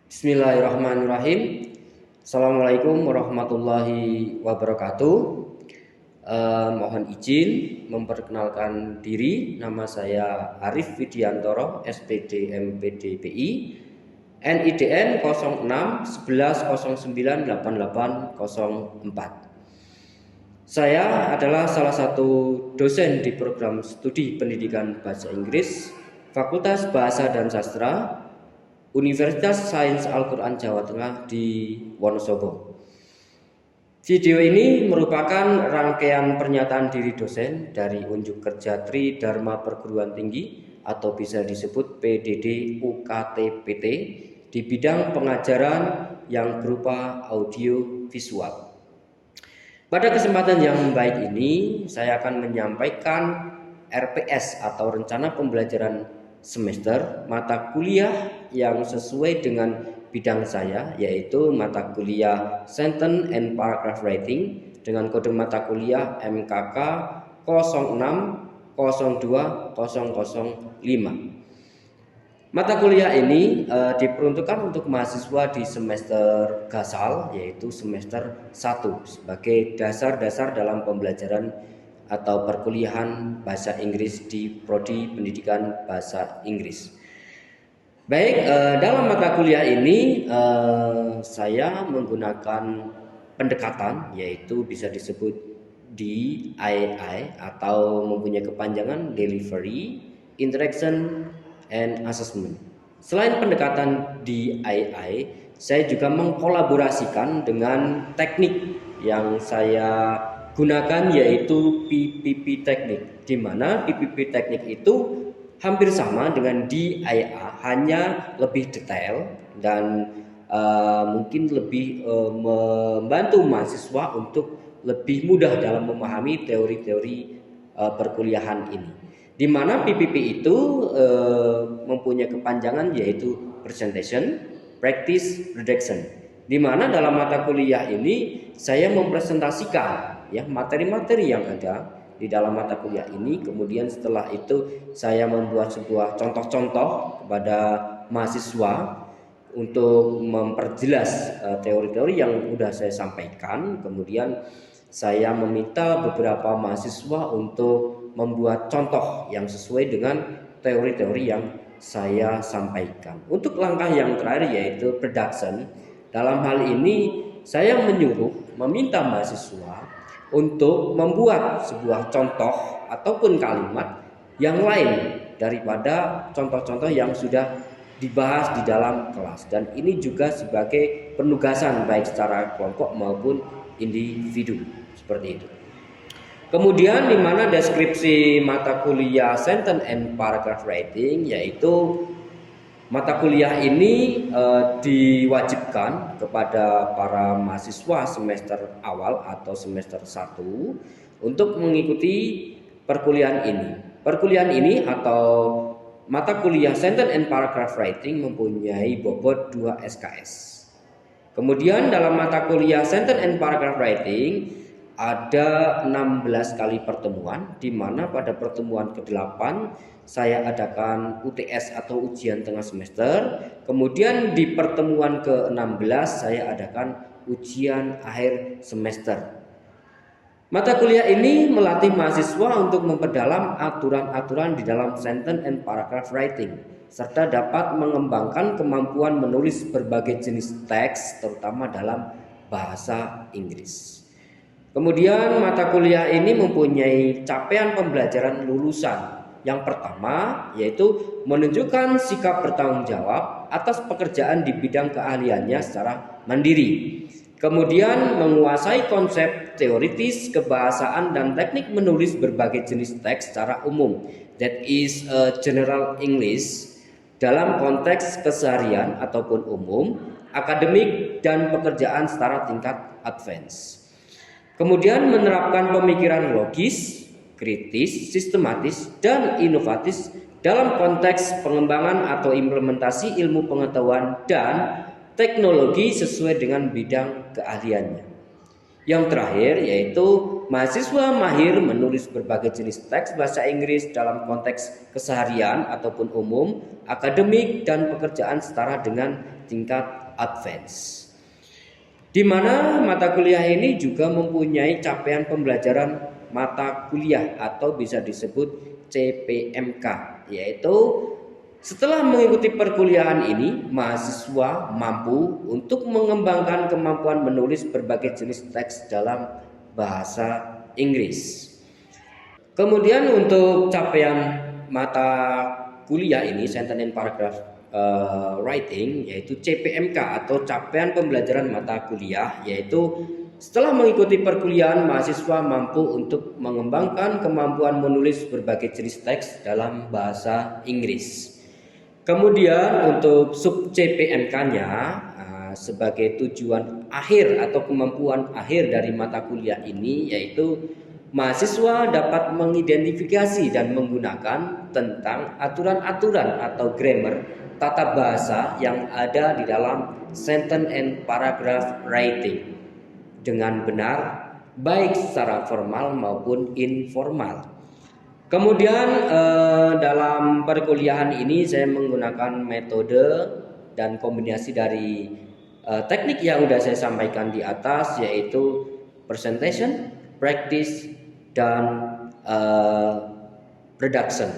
Bismillahirrahmanirrahim. Assalamualaikum warahmatullahi wabarakatuh. Mohon izin memperkenalkan diri. Nama saya Arif Widiantoro, SPD MPD PI, NIDN 0611098804. Saya adalah salah satu dosen di program studi pendidikan bahasa Inggris Fakultas Bahasa dan Sastra Universitas Sains Al-Quran Jawa Tengah di Wonosobo. Video ini merupakan rangkaian pernyataan diri dosen dari unjuk kerja Tri Dharma Perguruan Tinggi atau bisa disebut PDD UKT-PT di bidang pengajaran yang berupa audio visual. Pada kesempatan yang baik ini, saya akan menyampaikan RPS atau Rencana Pembelajaran Semester mata kuliah yang sesuai dengan bidang saya, yaitu mata kuliah Sentence and Paragraph Writing dengan kode mata kuliah MKK 0602005. Mata kuliah ini diperuntukkan untuk mahasiswa di semester gasal, yaitu semester 1 sebagai dasar-dasar dalam pembelajaran atau perkuliahan bahasa Inggris di Prodi Pendidikan Bahasa Inggris. Baik, dalam mata kuliah ini saya menggunakan pendekatan, yaitu bisa disebut DII atau mempunyai kepanjangan Delivery, Interaction, and Assessment. Selain pendekatan DII, saya juga mengkolaborasikan dengan teknik yang saya gunakan, yaitu PPP teknik, di mana PPP teknik itu hampir sama dengan DIA, hanya lebih detail dan mungkin lebih membantu mahasiswa untuk lebih mudah dalam memahami teori-teori perkuliahan ini. Di mana PPP itu mempunyai kepanjangan yaitu Presentation, Practice, Redaction. Di mana dalam mata kuliah ini saya mempresentasikan materi-materi yang ada di dalam mata kuliah ini. Kemudian setelah itu saya membuat sebuah contoh-contoh kepada mahasiswa untuk memperjelas teori-teori yang sudah saya sampaikan. Kemudian saya meminta beberapa mahasiswa untuk membuat contoh yang sesuai dengan teori-teori yang saya sampaikan. Untuk langkah yang terakhir yaitu production. Dalam hal ini saya meminta mahasiswa untuk membuat sebuah contoh ataupun kalimat yang lain daripada contoh-contoh yang sudah dibahas di dalam kelas, dan ini juga sebagai penugasan baik secara kelompok maupun individu seperti itu. Kemudian di mana deskripsi mata kuliah Sentence and Paragraph Writing, yaitu mata kuliah ini diwajibkan kepada para mahasiswa semester awal atau semester 1 untuk mengikuti perkuliahan ini. Perkuliahan ini atau mata kuliah Sentence and Paragraph Writing mempunyai bobot 2 SKS. Kemudian dalam mata kuliah Sentence and Paragraph Writing ada 16 kali pertemuan, di mana pada pertemuan ke-8 saya adakan UTS atau ujian tengah semester. Kemudian di pertemuan ke-16 saya adakan ujian akhir semester. Mata kuliah ini melatih mahasiswa untuk memperdalam aturan-aturan di dalam Sentence and Paragraph Writing, serta dapat mengembangkan kemampuan menulis berbagai jenis teks, terutama dalam bahasa Inggris. Kemudian mata kuliah ini mempunyai capaian pembelajaran lulusan. Yang pertama yaitu menunjukkan sikap bertanggung jawab atas pekerjaan di bidang keahliannya secara mandiri. Kemudian menguasai konsep teoritis, kebahasaan, dan teknik menulis berbagai jenis teks secara umum. That is general English dalam konteks keseharian ataupun umum, akademik, dan pekerjaan secara tingkat advance. Kemudian menerapkan pemikiran logis, kritis, sistematis, dan inovatif dalam konteks pengembangan atau implementasi ilmu pengetahuan dan teknologi sesuai dengan bidang keahliannya. Yang terakhir yaitu mahasiswa mahir menulis berbagai jenis teks bahasa Inggris dalam konteks keseharian ataupun umum, akademik, dan pekerjaan setara dengan tingkat advance. Di mana mata kuliah ini juga mempunyai capaian pembelajaran mata kuliah atau bisa disebut CPMK, yaitu setelah mengikuti perkuliahan ini, mahasiswa mampu untuk mengembangkan kemampuan menulis berbagai jenis teks dalam bahasa Inggris. Kemudian untuk capaian mata kuliah ini, Sentence and Paragraph Writing, yaitu CPMK atau capaian pembelajaran mata kuliah, yaitu setelah mengikuti perkuliahan, mahasiswa mampu untuk mengembangkan kemampuan menulis berbagai jenis teks dalam bahasa Inggris. Kemudian untuk sub CPMK-nya sebagai tujuan akhir atau kemampuan akhir dari mata kuliah ini, yaitu mahasiswa dapat mengidentifikasi dan menggunakan tentang aturan-aturan atau grammar tata bahasa yang ada di dalam sentence and paragraph writing dengan benar, baik secara formal maupun informal. Kemudian dalam perkuliahan ini saya menggunakan metode dan kombinasi dari teknik yang sudah saya sampaikan di atas, yaitu presentation, practice, dan production.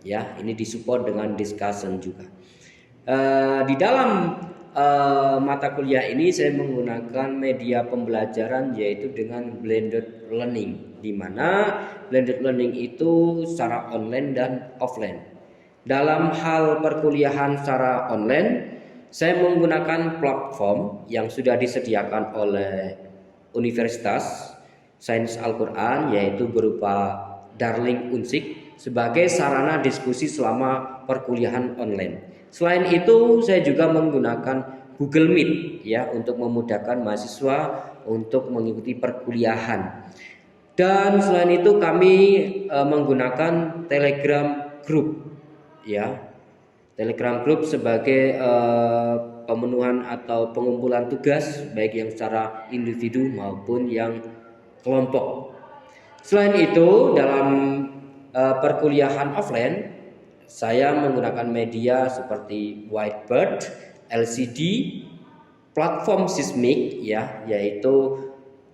Ya, ini disupport dengan discussion juga. Di dalam mata kuliah ini saya menggunakan media pembelajaran yaitu dengan blended learning, di mana blended learning itu secara online dan offline. Dalam hal perkuliahan secara online, saya menggunakan platform yang sudah disediakan oleh Universitas Sains Al-Quran, yaitu berupa Darling Unsik sebagai sarana diskusi selama perkuliahan online. Selain itu, saya juga menggunakan Google Meet ya untuk memudahkan mahasiswa untuk mengikuti perkuliahan. Dan selain itu kami menggunakan Telegram Group ya. Telegram Group sebagai pemenuhan atau pengumpulan tugas baik yang secara individu maupun yang kelompok. Selain itu, dalam perkuliahan offline saya menggunakan media seperti Whiteboard, LCD, platform Sismic ya, yaitu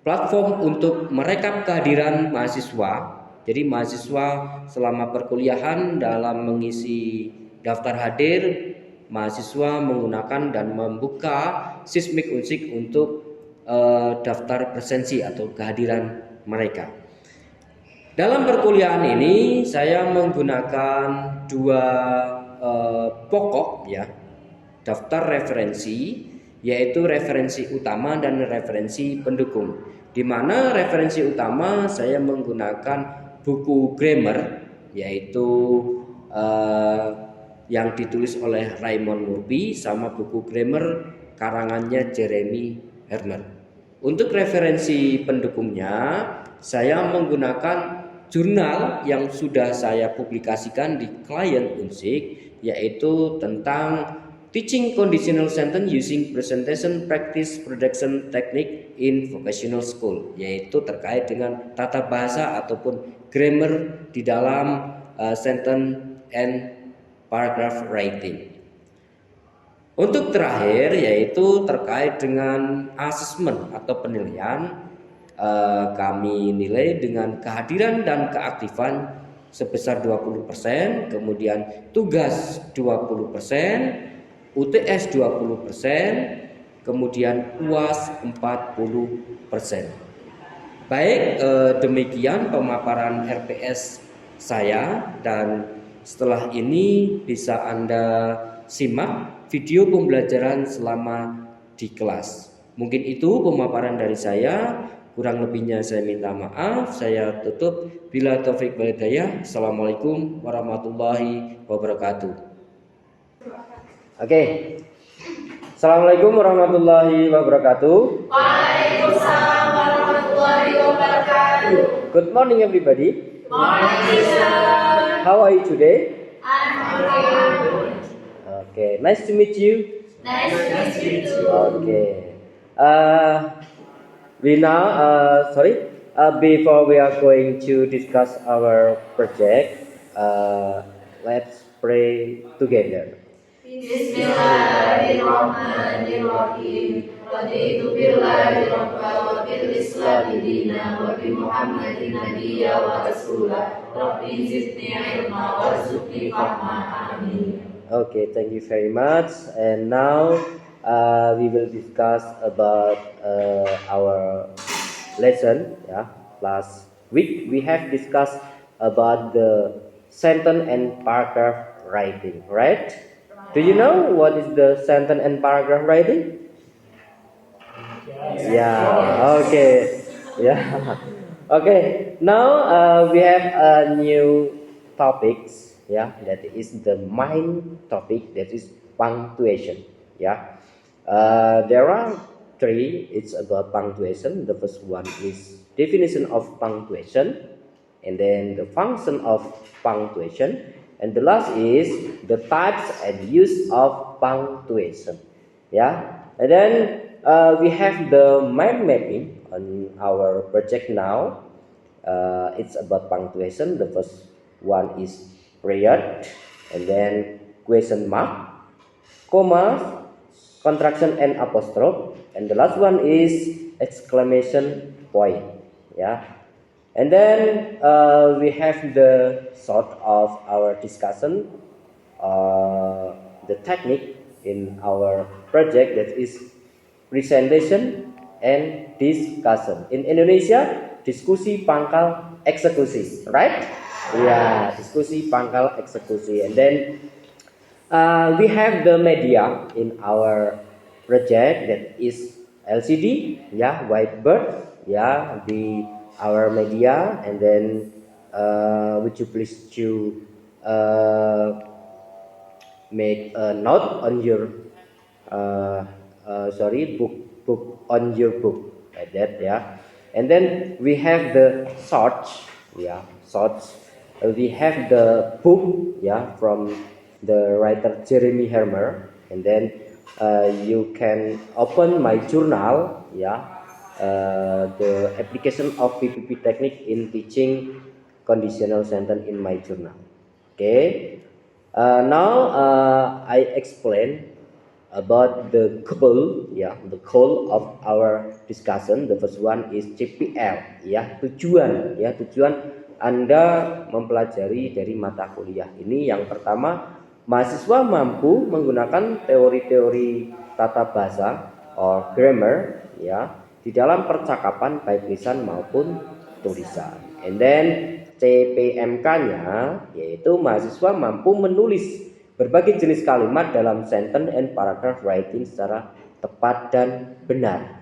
platform untuk merekap kehadiran mahasiswa. Jadi mahasiswa selama perkuliahan dalam mengisi daftar hadir, mahasiswa menggunakan dan membuka Sismic Unsik untuk daftar presensi atau kehadiran mereka. Dalam perkuliahan ini saya menggunakan dua pokok ya daftar referensi, yaitu referensi utama dan referensi pendukung. Di mana referensi utama saya menggunakan buku grammar, yaitu yang ditulis oleh Raymond Murphy, sama buku grammar karangannya Jeremy Herner. Untuk referensi pendukungnya saya menggunakan jurnal yang sudah saya publikasikan di klien Unsik, yaitu tentang Teaching Conditional Sentence Using Presentation Practice Production Technique in Vocational School, yaitu terkait dengan tata bahasa ataupun grammar di dalam sentence and paragraph writing. Untuk terakhir yaitu terkait dengan assessment atau penilaian, kami nilai dengan kehadiran dan keaktifan sebesar 20%, kemudian tugas 20%, UTS 20%, kemudian UAS 40%. Baik, demikian pemaparan RPS saya, dan setelah ini bisa Anda simak video pembelajaran selama di kelas. Mungkin itu pemaparan dari saya. Kurang lebihnya saya minta maaf. Saya tutup. Bila taufik wal hidayah. Assalamualaikum warahmatullahi wabarakatuh. Oke. Assalamualaikum warahmatullahi wabarakatuh. Waalaikumsalam warahmatullahi wabarakatuh. Good morning everybody. Morning, sir. How are you today? I'm fine. Okay, nice to meet you. Nice to meet you too. Okay. we now, before we are going to discuss our project, let's pray together. Bismillahirrahmanirrahim. Raditu billahi rabba wa bil islami dina wa bi Muhammadin nabiyya wa rasula. Rabbi zidni ilma warzuqni fahma. Amin. Okay, thank you very much. And now we will discuss about our lesson. Yeah, last week we have discussed about the sentence and paragraph writing, right? Do you know what is the sentence and paragraph writing? Yeah. Okay. Yeah. Okay. Now we have a new topics. Yeah, that is the main topic. That is punctuation. Yeah. There are three. It's about punctuation. The first one is definition of punctuation, and then the function of punctuation, and the last is the types and use of punctuation. Yeah, and then we have the mind mapping on our project now. It's about punctuation. The first one is period, and then question mark, comma, contraction and apostrophe, and the last one is exclamation point. Yeah, and then we have the sort of our discussion, the technique in our project, that is presentation and discussion. In Indonesia, diskusi pangkal eksekusi, right? Yeah, diskusi pangkal eksekusi. And then we have the media in our project, that is LCD, yeah, whiteboard, yeah, the our media. And then would you please to make a note on your book on your book, like that, yeah. And then we have the shorts, yeah, shorts. We have the book, yeah, from the writer Jeremy Hermer. And then you can open my journal, yeah, the application of PPP technique in teaching conditional sentence in my journal. Okay. Now I explain about the goal, yeah, the goal of our discussion. The first one is CPL, ya, tujuan, ya, tujuan Anda mempelajari dari mata kuliah ini. Yang pertama, mahasiswa mampu menggunakan teori-teori tata bahasa or grammar, ya, di dalam percakapan baik lisan maupun tulisan. And then CPMK-nya yaitu mahasiswa mampu menulis berbagai jenis kalimat dalam sentence and paragraph writing secara tepat dan benar.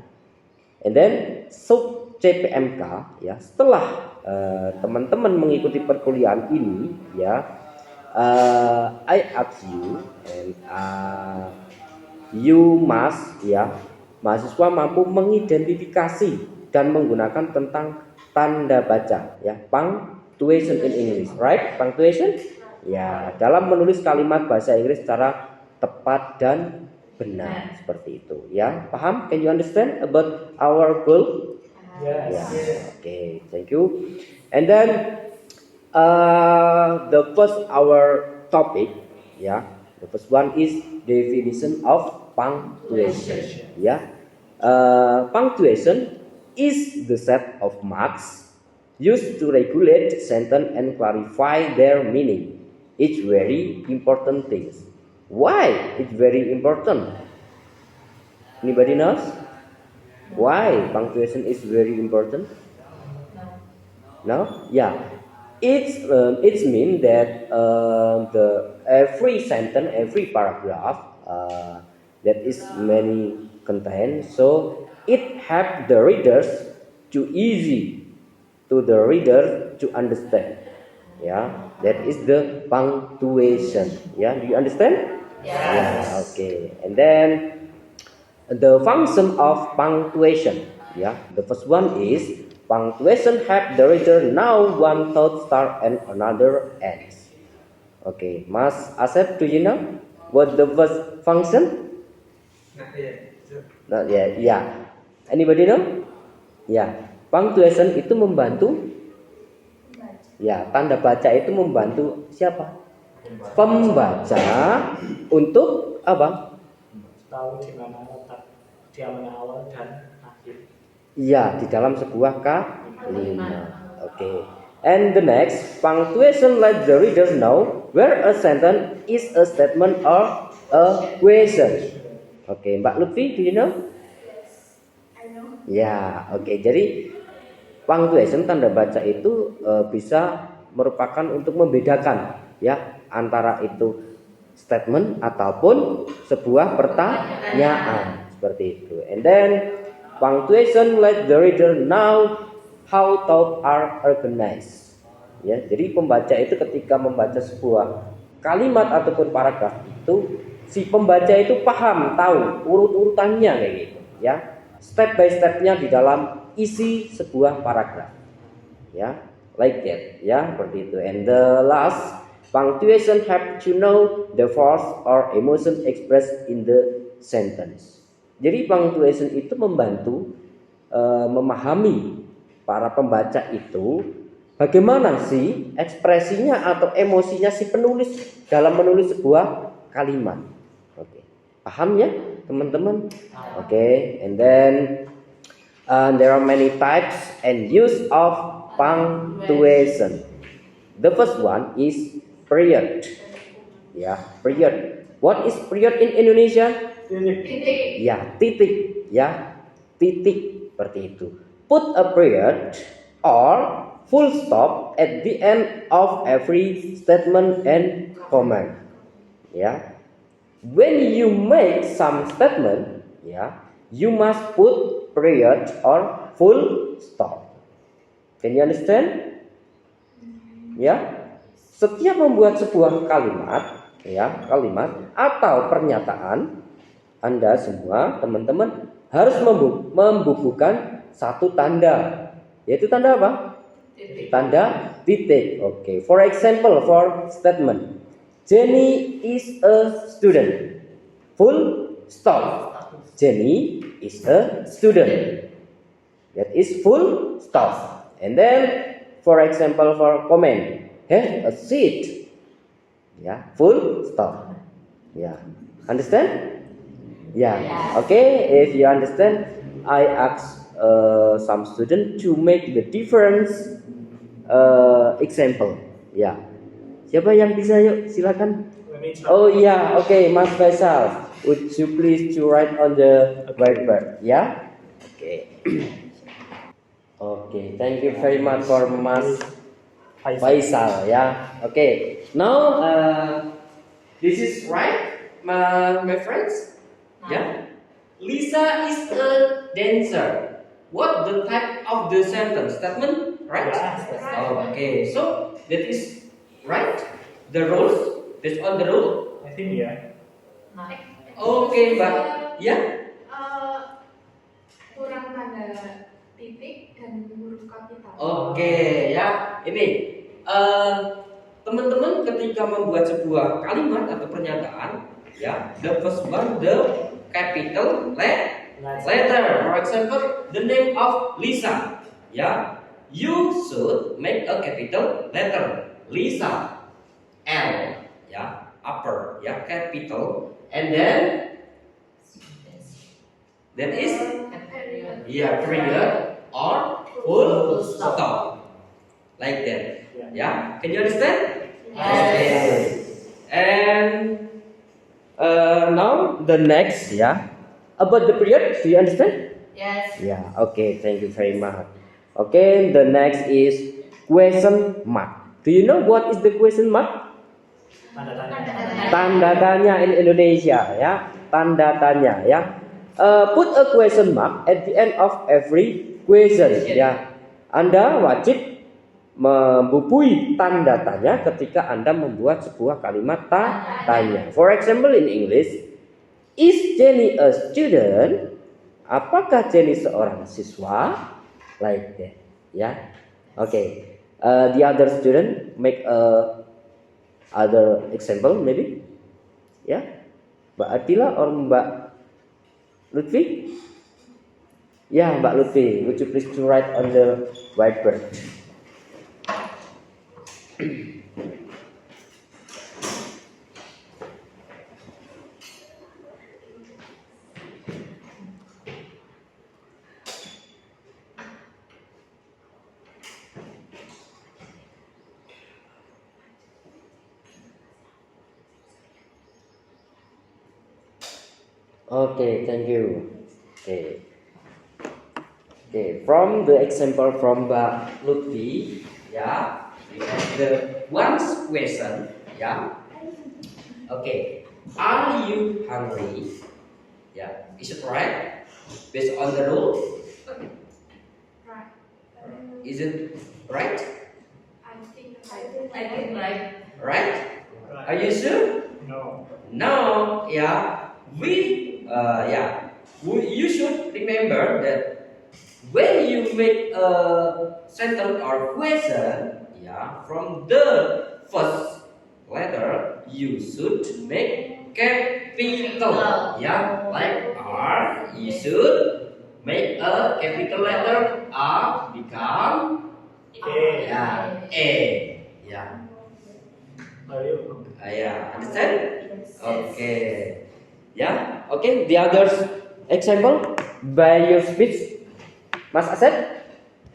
And then sub CPMK, ya, setelah teman-teman mengikuti perkuliahan ini, ya, I ask you and you must, ya, mahasiswa mampu mengidentifikasi dan menggunakan tentang tanda baca, ya, punctuation in English, right? Punctuation, ya, dalam menulis kalimat bahasa Inggris secara tepat dan benar, seperti itu, ya. Paham? Can you understand about our goal? Yes. Yeah. Okay, thank you. And then the first our topic, ya, the first one is definition of punctuation. Ya, punctuation is the set of marks used to regulate sentence and clarify their meaning. It's very important things. Why it's very important? Anybody knows? Why punctuation is very important? No? Yeah. It's mean that the every sentence, every paragraph that is many content, so it help the readers to easy to the reader to understand. Yeah, that is the punctuation. Yeah, do you understand? Yes. Yeah, okay. And then the function of punctuation. Yeah, the first one is punctuation help the reader know one thought start and another ends. Okay, Mas Asep, do you know what the first function? Not yet. Not yet. Yeah. Anybody know? Ya, punctuation itu membantu. Ya, tanda baca itu membantu siapa? Pembaca untuk apa? Tahu di mana letak dia awal dan akhir. Iya, di dalam sebuah kalimat. Oke. And the next, punctuation let the reader know where a sentence is a statement or a question. Oke, Mbak Lutfi, do you know? I know. Ya, oke. Jadi punctuation tanda baca itu bisa merupakan untuk membedakan ya antara itu statement ataupun sebuah pertanyaan seperti itu. And then punctuation let the reader know how thoughts are organized. Ya, jadi pembaca itu ketika membaca sebuah kalimat ataupun paragraf itu si pembaca itu paham, tahu urut-urutannya kayak gitu, ya. Step by stepnya di dalam isi sebuah paragraf. Ya, like that, ya, seperti itu. And the last, punctuation help to know the force or emotion expressed in the sentence. Jadi punctuation itu membantu memahami para pembaca itu bagaimana sih ekspresinya atau emosinya si penulis dalam menulis sebuah kalimat. Oke, paham ya teman-teman? Oke, and then there are many types and use of punctuation. The first one is period. Ya, period. What is period in Indonesia? Titik. Ya, titik. Ya, titik seperti itu. Put a period or full stop at the end of every statement and comment. Ya, when you make some statement, ya, you must put period or full stop. Can you understand? Ya, setiap membuat sebuah kalimat, ya, kalimat atau pernyataan, Anda semua teman-teman harus membubuhkan satu tanda, yaitu tanda apa? Titik. Tanda titik. Oke. For example, for statement, Jenny is a student. Full stop. Jenny is a student. That is full stop. And then, for example, for comment, have a seat. Ya, full stop. Ya, understand? Ya, okay. If you understand, I ask some student to make the difference example. Ya, siapa yang bisa? Yuk, silakan. Oh iya, okay, Mas Faisal, would you please to write on the whiteboard? Ya, okay. Okay, thank you very much for Mas Faisal. Ya, okay. Now this is right, my friends. Yeah, Lisa is a dancer. What the type of the sentence? Statement, right? Yes. Okay, so that is right. The rules, based on the rule. I think ya. Okay, Mbak. Ya. Kurang tanda titik dan huruf kapital. Oke, ya. Ini teman-teman ketika membuat sebuah kalimat atau pernyataan, ya, the first one, the capital letter. For example, the name of Lisa. Ya, you should make a capital letter. Lisa, L. Ya, upper. Ya, capital. And then that is period or full stop. Like that. Yeah, can you understand? Yes. Okay. And now the next, about the period. Do you understand? Yes. Yeah. Okay. Thank you very much. Okay. The next is question mark. Do you know what is the question mark? Tanda tanya. Tanda tanya in Indonesia, ya. Tanda tanya, ya. Put a question mark at the end of every question, ya. Anda wajib membubuhi tanda tanya ketika Anda membuat sebuah kalimat tanya. For example, in English, is Jenny a student? Apakah Jenny seorang siswa? Like that, ya. Okay. The other student make a other example maybe, ya. Mbak Adila or Mbak Lutfi? Ya, Mbak Lutfi, would you please to write on the whiteboard? Okay, thank you. Okay. Okay, from the example from Mbak Lutfi, yeah, we have the one question, yeah. Okay, are you hungry? Yeah, is it right? Based on the rule, Right. is it right? I think right. Right? Are you sure? No. No, yeah. You should remember that when you make a sentence or question, yeah, from the first letter, you should make capital, yeah, like R. You should make a capital letter R become yeah A, yeah. Are you? Yeah, understand? Okay. Yeah, okay. The others example by your speech, Mas Asep,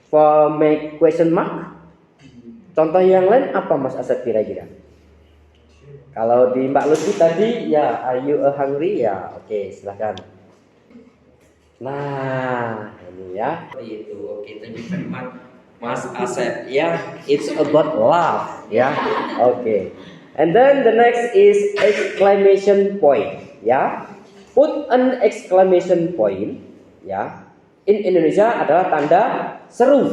for make question mark. Contoh yang lain apa Mas Asep kira-kira? Kalau di Mbak Lutfi tadi ya, are you hungry? Ya, oke, silahkan. Nah, ini ya. Itu, oke, thank you very much, Mas Asep. Ya, it's about love. Ya, oke. And then the next is exclamation point. Ya, put an exclamation point. Ya, in Indonesia adalah tanda seru.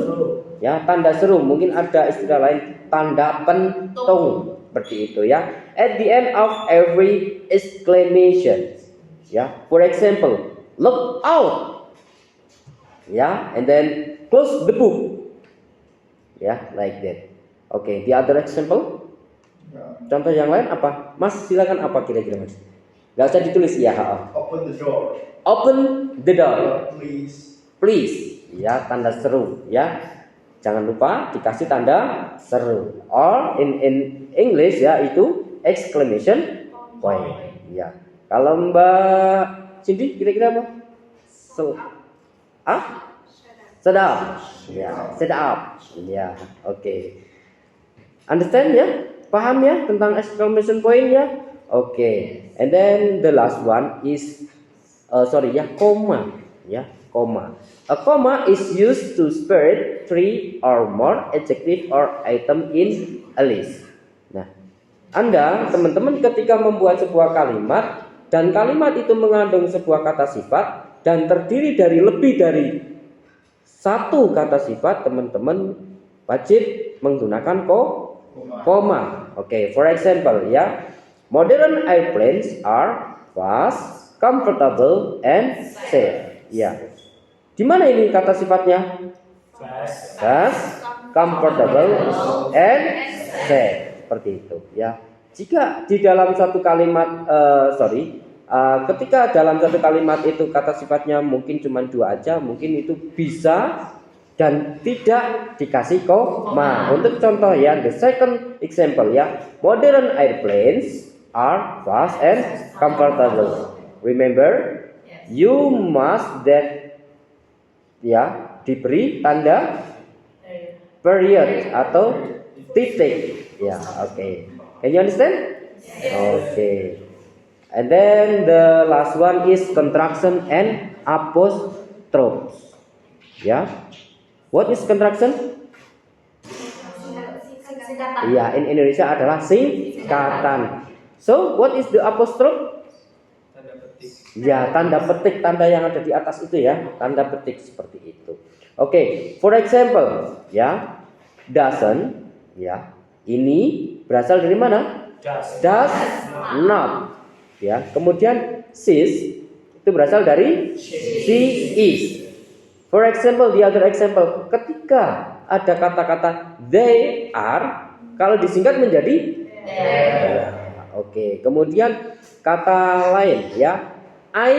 Ya, tanda seru. Mungkin ada istilah lain, tanda pentung, seperti itu ya. At the end of every exclamation. Ya, for example, look out. Ya, and then close the book. Ya, like that. Okay, the other example. Contoh yang lain apa? Mas, silakan apa kira-kira Mas? Gak usah ditulis ya. Open the door. Open the door. Please. Please. Ya, tanda seru ya. Jangan lupa dikasih tanda seru. Or in English ya itu exclamation point. Ya. Kalau Mbak Cindy kira-kira apa? Sedap. Ya, sedap. Ya, oke. Understand ya? Paham ya tentang exclamation point ya? Oke. And then the last one is comma. Ya, comma. A comma is used to separate three or more adjective or item in a list. Nah, Anda teman-teman ketika membuat sebuah kalimat dan kalimat itu mengandung sebuah kata sifat dan terdiri dari lebih dari satu kata sifat, teman-teman wajib menggunakan koma. Oke, for example ya, modern airplanes are fast, comfortable, and safe. Ya, di mana ini kata sifatnya? Fast, comfortable, and safe. Seperti itu ya. Jika di dalam satu kalimat, ketika dalam satu kalimat itu kata sifatnya mungkin cuma dua aja, mungkin itu bisa dan tidak dikasih koma. Untuk contoh ya, the second example ya, modern airplanes are fast and comfortable. Remember, you must that ya diberi tanda period atau titik ya. Oke. Can you understand? Okay. And then the last one is contraction and apostrophe. Ya. What is contraction? Iya, in Indonesia adalah singkatan. So, what is the apostrophe? Tanda petik. Ya, tanda petik, tanda yang ada di atas itu ya, tanda petik seperti itu. Oke, for example, ya, doesn't, ya, ini berasal dari mana? Does not. Ya, kemudian she's itu berasal dari she is. For example, the other example, ketika ada kata-kata they are, kalau disingkat menjadi there. Oke, kemudian kata lain ya, I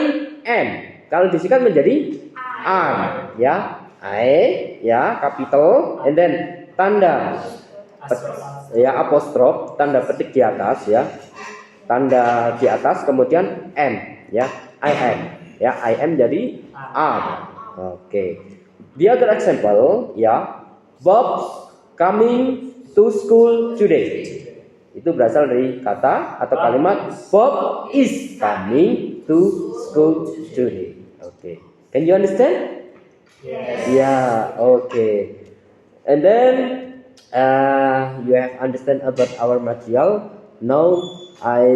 am, kalau disingkat menjadi am, ya. I, ya, capital, and then tanda apostrof, tanda petik di atas, ya. Tanda di atas, kemudian M, ya. I am, ya. I am jadi am. Oke. The other example, ya. Bob's coming to school today. Itu berasal dari kata atau kalimat Bob is coming to school today. Okay. Can you understand? Yes. Yeah. Okay. And then you have understand about our material. Now I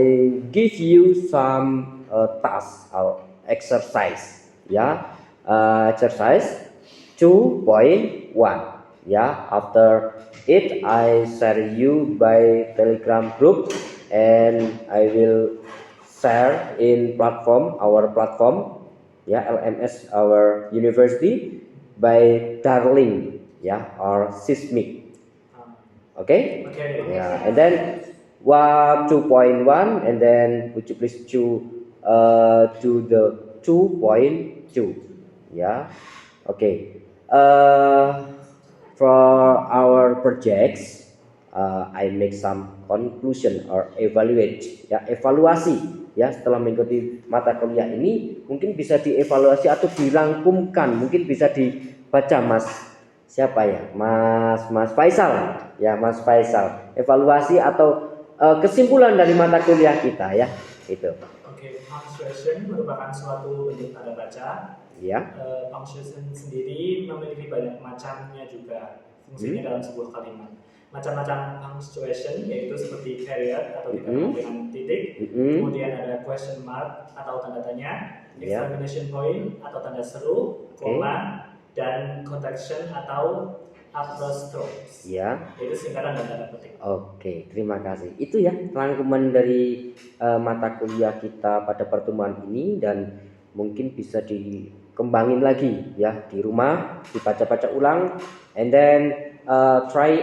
give you some task or exercise. Yeah. Exercise 2.1. Yeah. After it I share you by Telegram group, and I will share in our platform, ya, LMS our university by Darling, ya, or Sismic. Okay? Okay. Yeah, and then 2.1, and then would you please do the 2.2. Yeah. Okay. For our projects, I make some conclusion or evaluate, ya, evaluasi, ya, setelah mengikuti mata kuliah ini mungkin bisa dievaluasi atau dirangkumkan, mungkin bisa dibaca Mas siapa ya, Mas Faisal, ya, Mas Faisal, evaluasi atau kesimpulan dari mata kuliah kita, ya, itu. Oke, punctuation merupakan suatu bentuk tanda baca. Ya. Punctuation sendiri memiliki banyak macamnya juga fungsinya dalam sebuah kalimat. Macam-macam punctuation yaitu seperti period atau ditambah dengan titik, kemudian ada question mark atau tanda tanya, exclamation point atau tanda seru, koma, dan quotation atau apostrophe. Ya. Itu singkatan dan tanda petik. Oke, terima kasih. Itu ya rangkuman dari mata kuliah kita pada pertemuan ini, dan mungkin bisa dikembangin lagi, ya, di rumah, dibaca-baca ulang, and then try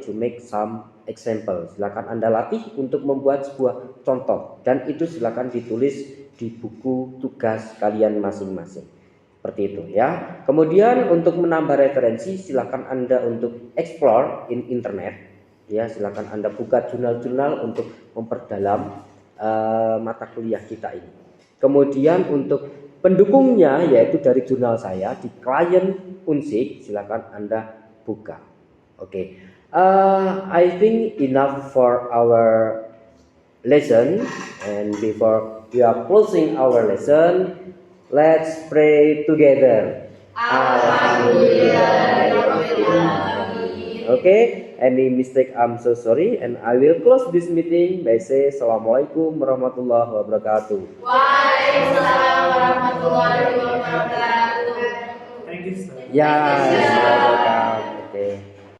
to make some example. Silakan Anda latih untuk membuat sebuah contoh, dan itu silakan ditulis di buku tugas kalian masing-masing. Seperti itu, ya. Kemudian untuk menambah referensi, silakan Anda untuk explore in internet, ya. Silakan Anda buka jurnal-jurnal untuk memperdalam mata kuliah kita ini. Kemudian untuk pendukungnya, yaitu dari jurnal saya di klien Unsik, silakan Anda buka. Oke. I think enough for our lesson, and before we are closing our lesson, let's pray together. Okay, any mistake I'm so sorry, and I will close this meeting by say Assalamualaikum warahmatullahi wabarakatuh. Waalaikumsalam warahmatullahi wabarakatuh. Thank you, sir. Ya.